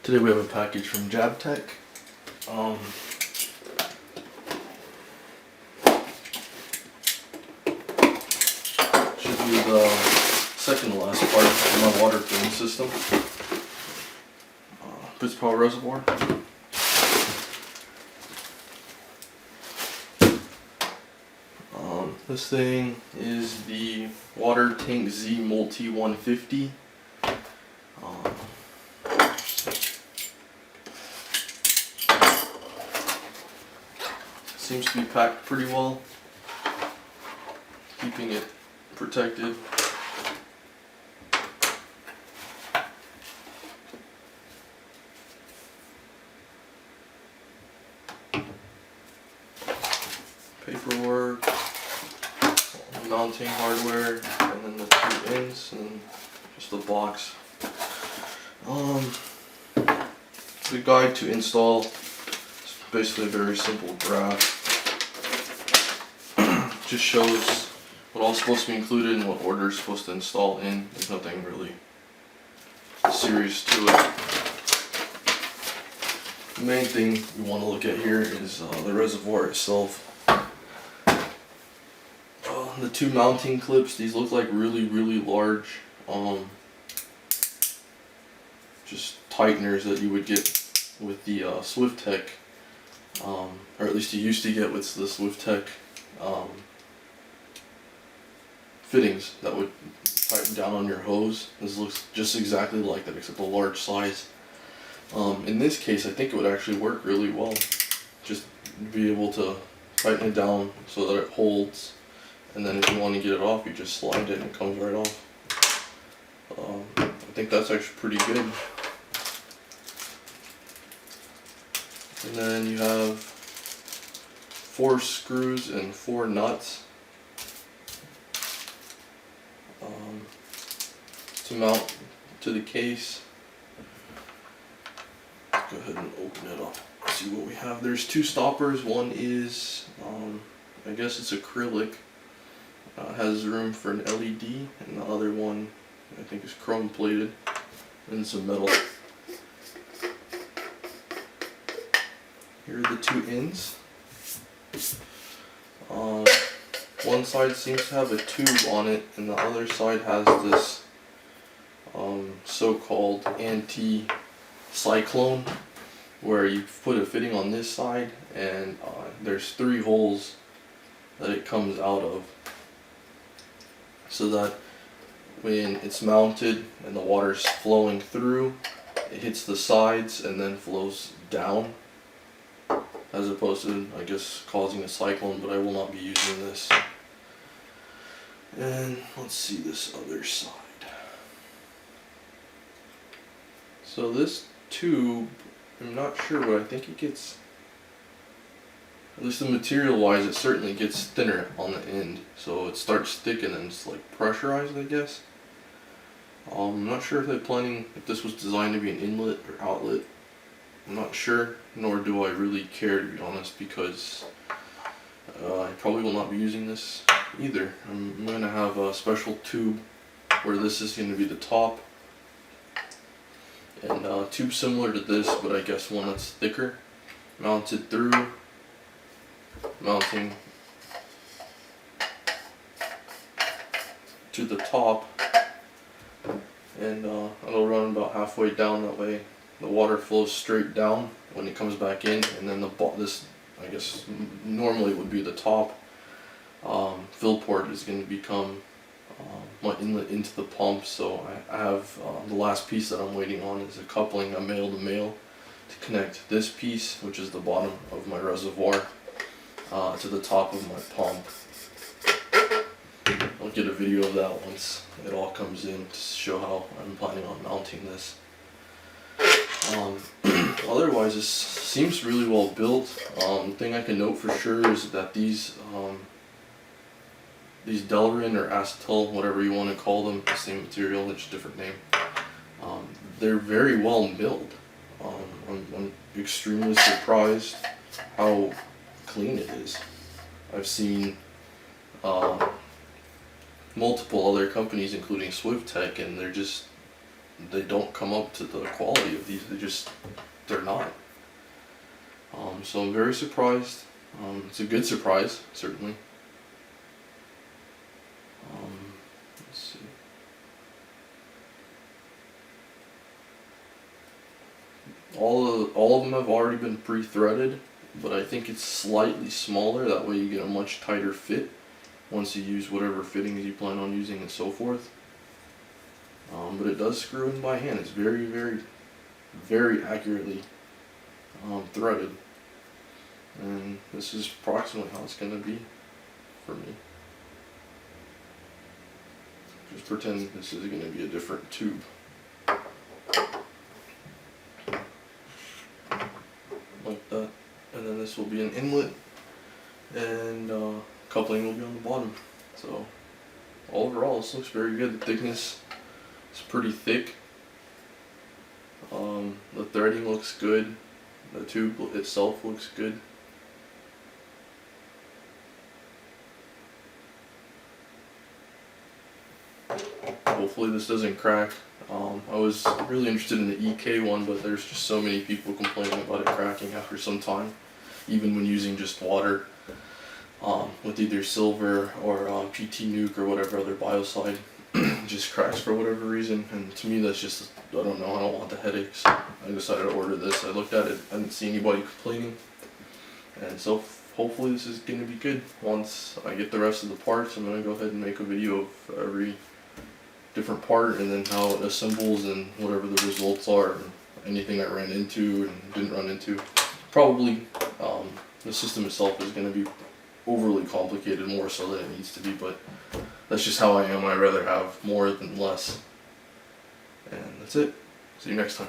Today we have a package from JabTech. Should be the second to last part of my water filling system. Bitspower Reservoir. This thing is the Water Tank Z Multi 150. Seems to be packed pretty well, keeping it protected. Paperwork, mounting hardware, and then the two ends, and just a box. The guide to install is basically a very simple graph. Just shows what all's supposed to be included and what order is supposed to install in. There's nothing really serious to it. The main thing we want to look at here is the reservoir itself. The two mounting clips, these look like really large just tighteners that you would get with the SwiftTech, or at least you used to get with the SwiftTech fittings that would tighten down on your hose. This looks just exactly like that, except a large size. In this case, I think it would actually work really well. Just be able to tighten it down so that it holds, and then if you want to get it off, you just slide it and it comes right off. I think that's actually pretty good. And then you have 4 screws and 4 nuts to mount to the case. Let's go ahead and open it up. See what we have. There's 2 stoppers. One is, I guess it's acrylic. Has room for an LED, and the other one I think is chrome plated and some metal. Here are the 2 ends. One side seems to have a tube on it, and the other side has this so-called anti-cyclone, where you put a fitting on this side, and there's 3 holes that it comes out of, so that when it's mounted and the water's flowing through, it hits the sides and then flows down, as opposed to, I guess, causing a cyclone, but I will not be using this. And let's see this other side. So this tube, I'm not sure, but I think it gets, at least the material wise, it certainly gets thinner on the end. So it starts thick and then it's like pressurized, I guess. I'm not sure if they're planning, if this was designed to be an inlet or outlet. I'm not sure, nor do I really care, to be honest, because I probably will not be using this either. I'm going to have a special tube where this is going to be the top, and a tube similar to this, but I guess one that's thicker, mounted through, mounting to the top, and it'll run about halfway down. That way the water flows straight down when it comes back in, and then this, I guess, normally would be the top fill port is going to become my inlet into the pump. So I have the last piece that I'm waiting on is a coupling, a male to male, to connect this piece, which is the bottom of my reservoir, to the top of my pump. I'll get a video of that once it all comes in to show how I'm planning on mounting this. Otherwise, this seems really well built. The thing I can note for sure is that these Delrin or acetal, whatever you want to call them, the same material, it's just a different name. They're very well milled. I'm extremely surprised how clean it is. I've seen multiple other companies, including SwiftTech, and they're just they don't come up to the quality of these. They're not. So I'm very surprised. It's a good surprise, certainly. Let's see. All of them have already been pre-threaded, but I think it's slightly smaller. That way you get a much tighter fit once you use whatever fittings you plan on using and so forth. But it does screw in by hand. It's very, very, very accurately threaded. And this is approximately how it's going to be for me. Just pretend this is going to be a different tube. Like that. And then this will be an inlet, and coupling will be on the bottom. So overall this looks very good. The thickness is pretty thick. The threading looks good. The tube itself looks good. Hopefully this doesn't crack. I was really interested in the EK one, but there's just so many people complaining about it cracking after some time, even when using just water with either silver or PT Nuke or whatever other biocide. It just cracks for whatever reason, and to me that's just, I don't know, I don't want the headaches. So I decided to order this. I looked at it, I didn't see anybody complaining, and so hopefully this is going to be good. Once I get the rest of the parts, I'm going to go ahead and make a video of every different part and then how it assembles and whatever the results are, and anything I ran into and didn't run into. Probably the system itself is going to be overly complicated, more so than it needs to be, but that's just how I am. I'd rather have more than less. And that's it. See you next time.